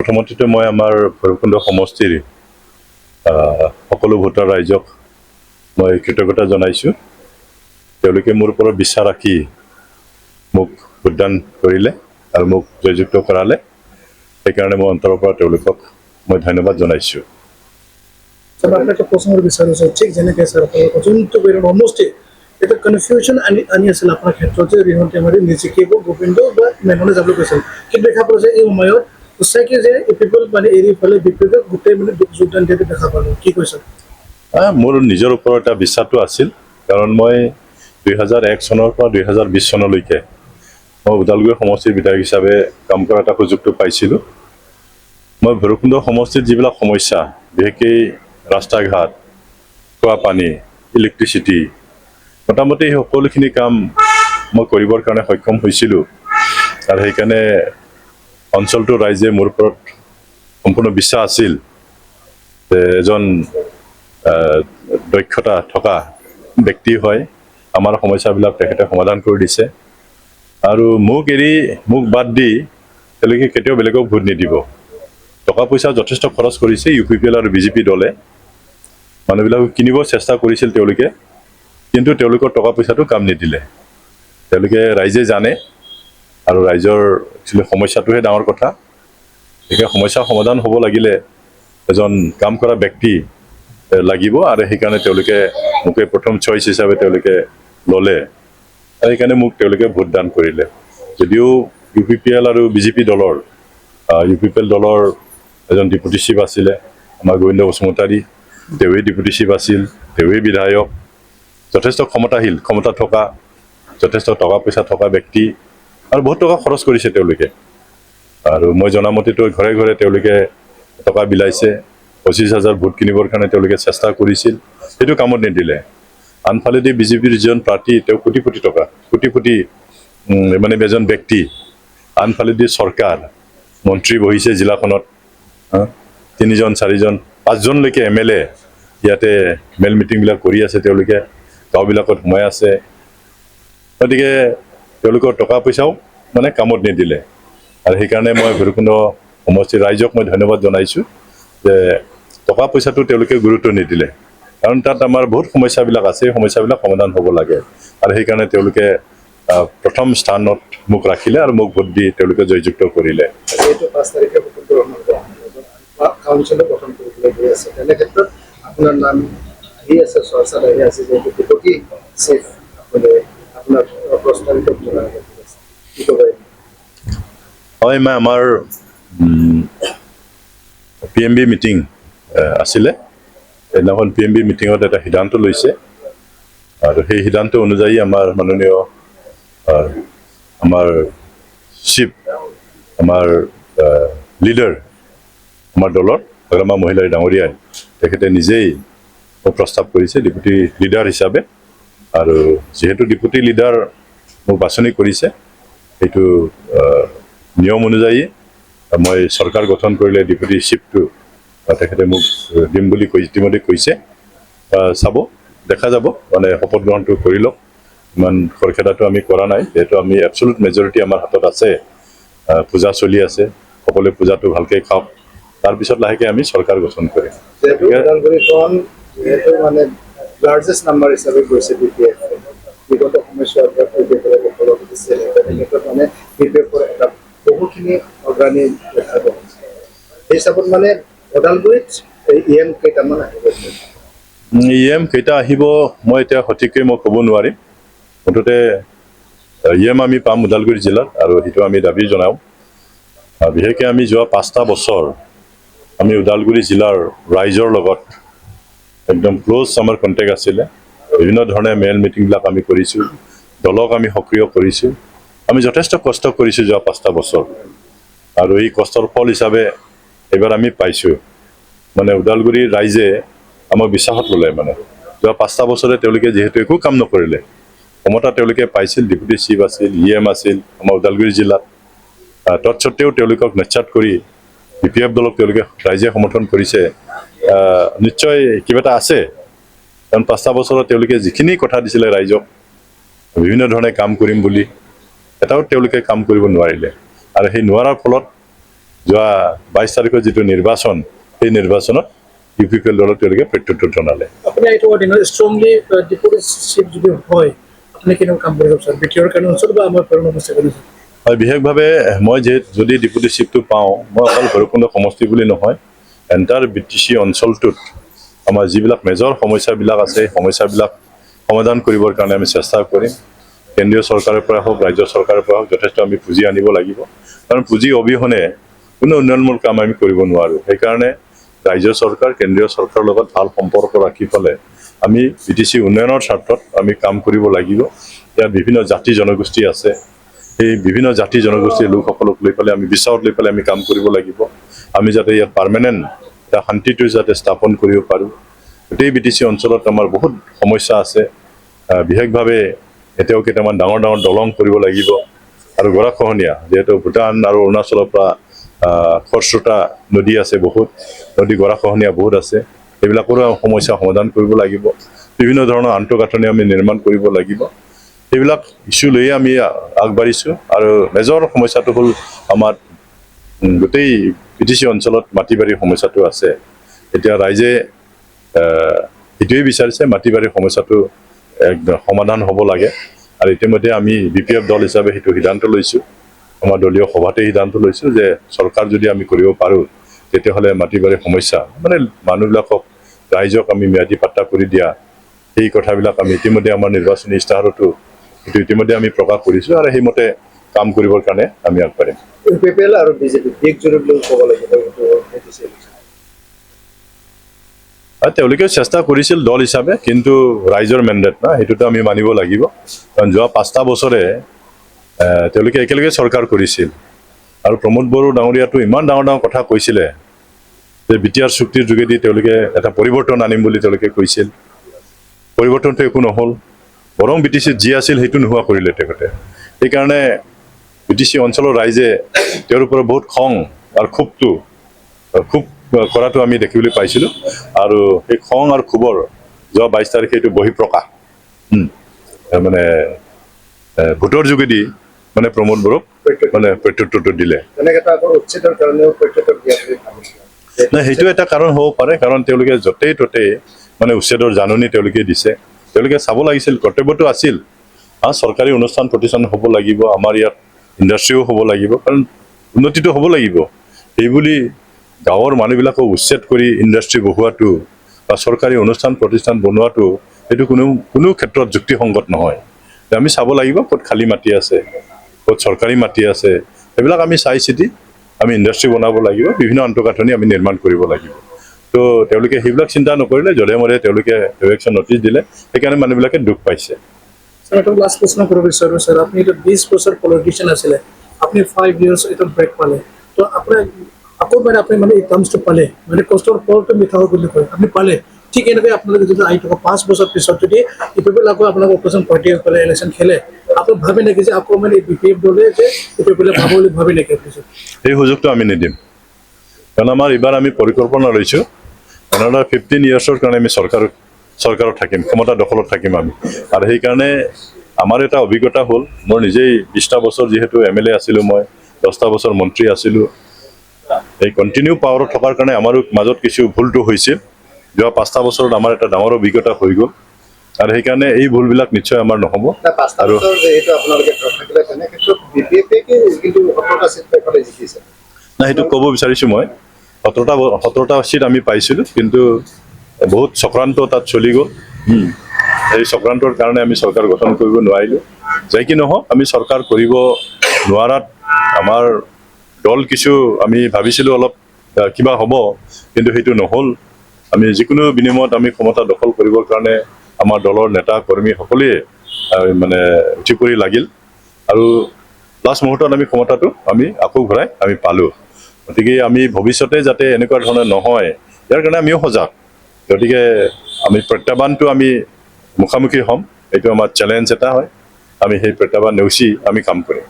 প্ৰথমতে মই আমাৰ ভৈৰৱকুণ্ড সমষ্টিৰ সকলো ভোটাৰ ৰাইজক মই কৃতজ্ঞতা জনাইছোঁ। তেওঁলোকে মোৰ ওপৰত বিশ্বাস ৰাখি মোক ভোটদান কৰিলে আৰু মোক জয়যুক্ত কৰালে। সেইকাৰণে মই অন্তৰৰ পৰা তেওঁলোকক মই ধন্যবাদ জনাইছোঁ। আপনাকে প্ৰশ্ন বিচাৰিছোঁ ঠিক যেনেকৈ স্যাৰ যোনটো সমষ্টি এটা কনফিউজন আনি আছিল আপোনাৰ ক্ষেত্ৰত যে ৰিহন্তে আমাৰ নিজিকে গোবিন্দ বা মেঘনে যাবলৈ কৈছিল, কিন্তু দেখা পালোঁ যে এই সময়ত সঁচাকৈ যে পিপল মানে এৰি ফালে বিপৰীত গোটেই মানে যোগদান দিয়াটো দেখা পালোঁ। কি কৈছে? মোৰ নিজৰ ওপৰত এটা বিশ্বাসটো আছিল, কাৰণ মই 2001 চনৰ পৰা 2020 চনলৈকে মই ওদালগুৰি সমষ্টিৰ বিধায়ক হিচাপে কাম কৰা এটা সুযোগটো পাইছিলোঁ। মই ভৈৰৱকুণ্ড সমষ্টিত যিবিলাক সমস্যা, বিশেষকৈ ৰাস্তা ঘাট, খোৱা পানী, ইলেক্ট্ৰিচিটি, মোটামুটি সকলোখিনি কাম মই কৰিবৰ কাৰণে সক্ষম হৈছিলোঁ। আৰু সেইকাৰণে অঞ্চলটোৰ ৰাইজে মোৰ ওপৰত সম্পূৰ্ণ বিশ্বাস আছিল যে এজন দক্ষতা থকা ব্যক্তি হয়, আমাৰ সমস্যাবিলাক তেখেতে সমাধান কৰি দিছে। আৰু মোক বাদ দি তেওঁলোকে কেতিয়াও বেলেগক ভোট নিদিব। টকা পইচা যথেষ্ট খৰচ কৰিছে UPPL আৰু BJP দলে। মানুহবিলাকক কিনিব চেষ্টা কৰিছিল তেওঁলোকে, কিন্তু তেওঁলোকৰ টকা পইচাটো কাম নিদিলে। তেওঁলোকে ৰাইজে জানে, আৰু ৰাইজৰ একচুৱেলি সমস্যাটোহে ডাঙৰ কথা। গতিকে সমস্যা সমাধান হ'ব লাগিলে এজন কাম কৰা ব্যক্তি লাগিব, আৰু সেইকাৰণে তেওঁলোকে মোকে প্ৰথম চইচ হিচাপে তেওঁলোকে ল'লে। সেইকাৰণে মোক তেওঁলোকে ভোটদান কৰিলে। যদিও UPPL আৰু BJP দলৰ UPPL দলৰ এজন ডেপুটি চিফ আছিলে আমাৰ গোবিন্দ বসুমতাৰী, তেওঁৱেই ডেপুটি চিফ আছিল, তেওঁৱেই বিধায়ক, যথেষ্ট ক্ষমতা থকা, যথেষ্ট টকা পইচা থকা ব্যক্তি, আৰু বহুত টকা খৰচ কৰিছে তেওঁলোকে। আৰু মই জনামতেতো ঘৰে ঘৰে তেওঁলোকে টকা বিলাইছে। 25,000 ভোট কিনিবৰ কাৰণে তেওঁলোকে চেষ্টা কৰিছিল, সেইটো কামত নিদিলে। আনফালেদি BJPৰ যিজন প্ৰাৰ্থী, তেওঁ কোটি টকা, কোটি মানে এজন ব্যক্তি। আনফালেদি চৰকাৰ, মন্ত্ৰী বহিছে জিলাখনত, 3জন 4জন 5জনলৈকে MLA ইয়াতে মেল মিটিংবিলাক কৰি আছে। তেওঁলোকে গাঁওবিলাকত সোমাই আছে। গতিকে তেওঁলোকৰ টকা পইচাও মানে কামত নিদিলে। আৰু সেইকাৰণে মই ভৈৰৱকুণ্ড সমষ্টিৰ ৰাইজক মই ধন্যবাদ জনাইছোঁ যে টকা পইচাটো তেওঁলোকে গুৰুত্ব নিদিলে, কাৰণ তাত আমাৰ বহুত সমস্যাবিলাক আছে, এই সমস্যাবিলাক সমাধান হ'ব লাগে। আৰু সেইকাৰণে তেওঁলোকে প্ৰথম স্থানত মোক ৰাখিলে আৰু মোক ভোট দি তেওঁলোকে জয়যুক্ত কৰিলে। তেনে ক্ষেত্ৰত আপোনাৰ নাম আহি আছে, চৰ্চাত আহি আছে যে ডেপুটি চিফ আপোনাৰ প্ৰস্তাৱিত কি ক'ব? হয়, মই আমাৰ PMB মিটিং আছিলে। সেইদিনাখন PMB মিটিঙত এটা সিদ্ধান্ত লৈছে, আৰু সেই সিদ্ধান্ত অনুযায়ী আমাৰ মাননীয় আমাৰ চিফ, আমাৰ লিডাৰ, আমাৰ দলৰ আমাৰ মহিলাৰ ডাঙৰীয়াই তেখেতে নিজেই মোক প্ৰস্তাৱ কৰিছে ডেপুটি লিডাৰ হিচাপে। আৰু যিহেতু ডেপুটি লিডাৰ মোক বাছনি কৰিছে, সেইটো নিয়ম অনুযায়ী মই চৰকাৰ গঠন কৰিলে ডেপুটি চিফটো তেখেতে মোক দিম বুলি ইতিমধ্যে কৈছে। দেখা যাব, মানে শপত গ্ৰহণটো কৰি লওক। ইমান খৰখেদাটো আমি কৰা নাই, যিহেতু আমি এবছলুট মেজৰিটি আমাৰ হাতত আছে। পূজা চলি আছে, সকলোৱে পূজাটো ভালকৈ খাওক, তাৰপিছত লাহেকৈ আমি চৰকাৰ গঠন কৰিম। মানে লাৰ্জেষ্ট নাম্বাৰ হিচাপে গৈছে BPF, বিগত সময়ছোৱাত মানে BPFৰ এটা বহুখিনি অগ্ৰণী দেখা পোৱা গৈছে। সেই হিচাপত মানে ওদালগুৰিত EM কেইটামান আহিব? EM কেইটা আহিব মই এতিয়া সঠিককৈ মই ক'ব নোৱাৰিম। মুঠতে EM আমি পাম ওদালগুৰি জিলাত, আৰু সেইটো আমি দাবী জনাওঁ। বিশেষকৈ আমি যোৱা 5টা বছৰ আমি ওদালগুৰি জিলাৰ ৰাইজৰ লগত একদম ক্ল'জ আমাৰ কণ্টেক্ট আছিলে। বিভিন্ন ধৰণে মেল মিটিংবিলাক আমি কৰিছোঁ, দলক আমি সক্ৰিয় কৰিছোঁ। আমি যথেষ্ট কষ্ট কৰিছোঁ যোৱা 5টা বছৰ, আৰু এই কষ্টৰ ফল হিচাপে এইবাৰ আমি পাইছোঁ। মানে ওদালগুৰিৰ ৰাইজে আমাক বিশ্বাসত ল'লে। মানে যোৱা 5টা বছৰে তেওঁলোকে যিহেতু একো কাম নকৰিলে, ক্ষমতা তেওঁলোকে পাইছিল, ডেপুটি চিফ আছিল, EM আছিল আমাৰ ওদালগুৰি জিলাত, তৎসত্বেও তেওঁলোকক নস্যাৎ কৰি BPF দলক তেওঁলোকে ৰাইজে সমৰ্থন কৰিছে। নিশ্চয় কিবা এটা আছে, কাৰণ 5টা বছৰত তেওঁলোকে যিখিনি কথা দিছিলে ৰাইজক, বিভিন্ন ধৰণে কাম কৰিম বুলি, এটাও তেওঁলোকে কাম কৰিব নোৱাৰিলে। আৰু সেই নোৱাৰাৰ ফলত যোৱা 22 তাৰিখৰ যিটো নিৰ্বাচন সেই নিৰ্বাচনত UPPL দলক তেওঁলোকে প্ৰত্যুত্তৰ জনালে আপুনি এইটো দিনত ষ্ট্ৰংলি ডিপুটি চিফ যদি হয় আপুনি কেনেকুৱা কাম কৰিব স্যাৰ বিটিআৰ কাৰণে অঞ্চল বা আমাৰ পৌৰ সমষ্টিৰ কাৰণে হয় বিশেষভাৱে মই যদি ডিপুটি চিফটো পাওঁ মই অকল ভৈৰৱকুণ্ড সমষ্টি বুলি নহয় এণ্টাৰ BTC অঞ্চলটোত আমাৰ যিবিলাক মেজৰ সমস্যাবিলাক আছে সেই সমস্যাবিলাক সমাধান কৰিবৰ কাৰণে আমি চেষ্টা কৰিম কেন্দ্ৰীয় চৰকাৰৰ পৰা হওক ৰাজ্য চৰকাৰৰ পৰা হওক যথেষ্ট আমি পুঁজি আনিব লাগিব কাৰণ পুঁজি অবিহনে কোনো উন্নয়নমূলক কাম আমি কৰিব নোৱাৰোঁ সেইকাৰণে ৰাজ্য চৰকাৰ কেন্দ্ৰীয় চৰকাৰৰ লগত ভাল সম্পৰ্ক ৰাখি পেলাই আমি BTC উন্নয়নৰ স্বাৰ্থত আমি কাম কৰিব লাগিব ইয়াত বিভিন্ন জাতি জনগোষ্ঠী আছে এই বিভিন্ন জাতি জনগোষ্ঠীৰ লোকসকলক লৈ পেলাই আমি বিচাৰত লৈ পেলাই আমি কাম কৰিব লাগিব আমি যাতে ইয়াত পাৰ্মানেণ্ট এটা শান্তিটো যাতে স্থাপন কৰিব পাৰোঁ গোটেই BTC অঞ্চলত আমাৰ বহুত সমস্যা আছে বিশেষভাৱে এতিয়াও কেইটামান ডাঙৰ ডাঙৰ দলং কৰিব লাগিব আৰু গৰাখহনীয়া যিহেতু ভূটান আৰু অৰুণাচলৰ পৰা খৰস্ৰোতা নদী আছে বহুত নদী গৰাখহনীয়া বহুত আছে এইবিলাকৰো সমস্যা সমাধান কৰিব লাগিব বিভিন্ন ধৰণৰ আন্তঃগাঁথনি আমি নিৰ্মাণ কৰিব লাগিব এইবিলাক ইস্যু লৈয়ে আমি আগবাঢ়িছোঁ আৰু মেজৰ সমস্যাটো হ'ল আমাৰ গোটেই BTC অঞ্চলত মাটি বাৰীৰ সমস্যাটো আছে এতিয়া ৰাইজে এইটোৱেই বিচাৰিছে মাটি বাৰীৰ সমস্যাটো একদম সমাধান হ'ব লাগে আৰু ইতিমধ্যে আমি BPF দল হিচাপে সেইটো সিদ্ধান্ত লৈছোঁ আমাৰ দলীয় সভাতে সিদ্ধান্ত লৈছোঁ যে চৰকাৰ যদি আমি কৰিব পাৰোঁ তেতিয়াহ'লে মাটি বাৰীৰ সমস্যা মানে মানুহবিলাকক ৰাইজক আমি ম্যাদী পাট্টা কৰি দিয়া সেই কথাবিলাক আমি ইতিমধ্যে আমাৰ নিৰ্বাচনী ইস্তাহাৰতো এইটো ইতিমধ্যে আমি প্ৰকাশ কৰিছোঁ আৰু সেইমতে কাম কৰিবৰ কাৰণে আমি আগবাঢ়িম UPPL আৰু বিজেপি একজোট লৈ ক'ব লাগিব তেওঁলোকে চেষ্টা কৰিছিল দল হিচাপে কিন্তু ৰাইজৰ মেণ্ডেট না সেইটোতো আমি মানিব লাগিব কাৰণ যোৱা 5টা বছৰে তেওঁলোকে একেলগে চৰকাৰ কৰিছিল আৰু প্ৰমোদ বড়ো ডাঙৰীয়াটো ইমান ডাঙৰ ডাঙৰ কথা কৈছিলে যে BTR চুক্তিৰ যোগেদি তেওঁলোকে এটা পৰিৱৰ্তন আনিম বুলি তেওঁলোকে কৈছিল পৰিৱৰ্তনটো একো নহ'ল বৰং BTC যি আছিল সেইটো নোহোৱা কৰিলে তেখেতে সেইকাৰণে BTC অঞ্চলৰ ৰাইজে তেওঁৰ ওপৰত বহুত খং আৰু খুব কৰাটো আমি দেখিবলৈ পাইছিলোঁ আৰু সেই খং আৰু ক্ষোভৰ যোৱা 22 তাৰিখে এইটো বহিঃপ্ৰকাশ মানে ভোটৰ যোগেদি মানে প্ৰমোদ বড়োক মানে প্ৰত্যুত্তৰটো দিলে উচ্ছেদৰ কাৰণেও প্ৰত্যুত্তৰ দিয়া নাই সেইটো এটা কাৰণ হ'ব পাৰে কাৰণ তেওঁলোকে য'তেই ত'তেই মানে উচ্ছেদৰ জাননী তেওঁলোকে দিছে তেওঁলোকে চাব লাগিছিল কৰ্তব্যটো আছিল চৰকাৰী অনুষ্ঠান প্ৰতিষ্ঠান হ'ব লাগিব আমাৰ ইয়াত ইণ্ডাষ্ট্ৰীও হ'ব লাগিব কাৰণ উন্নতিটো হ'ব লাগিব সেইবুলি গাঁৱৰ মানুহবিলাকক উচ্ছেদ কৰি ইণ্ডাষ্ট্ৰী বহোৱাটো বা চৰকাৰী অনুষ্ঠান প্ৰতিষ্ঠান বনোৱাটো সেইটো কোনো ক্ষেত্ৰত যুক্তিসংগত নহয় আমি চাব লাগিব ক'ত খালী মাটি আছে ক'ত চৰকাৰী মাটি আছে সেইবিলাক আমি চাই চিতি আমি ইণ্ডাষ্ট্ৰী বনাব লাগিব বিভিন্ন আন্তঃগাঁথনি আমি নিৰ্মাণ কৰিব লাগিব তো তেওঁলোকে সেইবিলাক চিন্তা নকৰিলে যধে মধে তেওঁলোকে ইলেকশ্যন নটিচ দিলে সেইকাৰণে মানুহবিলাকে দুখ পাইছে স্যাৰ এটা লাস্ট প্ৰশ্ন কৰব বিচাৰো স্যার আপনি এটা 20 বছর পলিটিশিয়ান আছিলে আপনি 5 ইয়ার্স এটা ব্রেক পালে তো আপনার আকৌ আপনি মানে এই টার্মসটো পালে মানে কষ্টৰ ফলটো মিঠা হয় বুলি কয় আপনি পালে ঠিক এনেকৈ আপোনালোকে যদি আহি থকা 5 বছৰ পিছত যদি ইপিপিএল আকৌ আপোনালোকৰ অপোজিশ্যন পাৰ্টি সকলে ইলেকশ্যন খেলে আপুনি ভাবে নেকি যে আকৌ মানে BPF দলে যে ইপিপিএল পাব বুলি ভাবে নেকি পিছত এই সুযোগটো আমি নিদিম কাৰণ আমাৰ এইবাৰ আমি পৰিকল্পনা লৈছোঁ another 15 ইয়াৰ্ছৰ কাৰণে আমি চৰকাৰত থাকিম ক্ষমতা দখলত থাকিম আমি আৰু সেইকাৰণে আমাৰ এটা অভিজ্ঞতা হ'ল মোৰ নিজেই 20টা বছৰ যিহেতু MLA আছিলোঁ মই 10টা বছৰ মন্ত্ৰী আছিলোঁ এই কণ্টিনিউ পাৱাৰত থকাৰ কাৰণে আমাৰো মাজত কিছু ভুলটো হৈছিল যোৱা 5টা বছৰত আমাৰ এটা ডাঙৰ অভিজ্ঞতা হৈ গ'ল আৰু সেইকাৰণে এই ভুলবিলাক নিশ্চয় আমাৰ নহ'ব আৰু যেহেতু আপোনালোকে থাকিলে তেনে ক্ষেত্ৰত BPF কিন্তু 17টা চিট পাইলে জিকিছে না সেইটো ক'ব বিচাৰিছোঁ মই 17টা চিট আমি পাইছিলোঁ কিন্তু বহুত চক্ৰান্ত তাত চলি গ'ল এই চক্ৰান্তৰ কাৰণে আমি চৰকাৰ গঠন কৰিব নোৱাৰিলোঁ যাই কি নহওক আমি চৰকাৰ কৰিব নোৱাৰাত আমাৰ দল কিছু আমি ভাবিছিলোঁ অলপ কিবা হ'ব কিন্তু সেইটো নহ'ল আমি যিকোনো বিনিময়ত আমি ক্ষমতা দখল কৰিবৰ কাৰণে আমাৰ দলৰ নেতা কৰ্মী সকলোৱে মানে উঠি পৰি লাগিল আৰু লাষ্ট মুহূৰ্তত আমি ক্ষমতাটো আমি আকৌ ঘূৰাই আমি পালোঁ গতিকে আমি ভৱিষ্যতে যাতে এনেকুৱা ধৰণৰ নহয় ইয়াৰ কাৰণে আমিও সজাগ গতিকে আমি প্ৰত্যাহ্বানটো আমি মুখামুখি হ'ম এইটো আমাৰ চেলেঞ্জ এটা হয় আমি সেই প্ৰত্যাহ্বান নেওচি আমি কাম কৰিম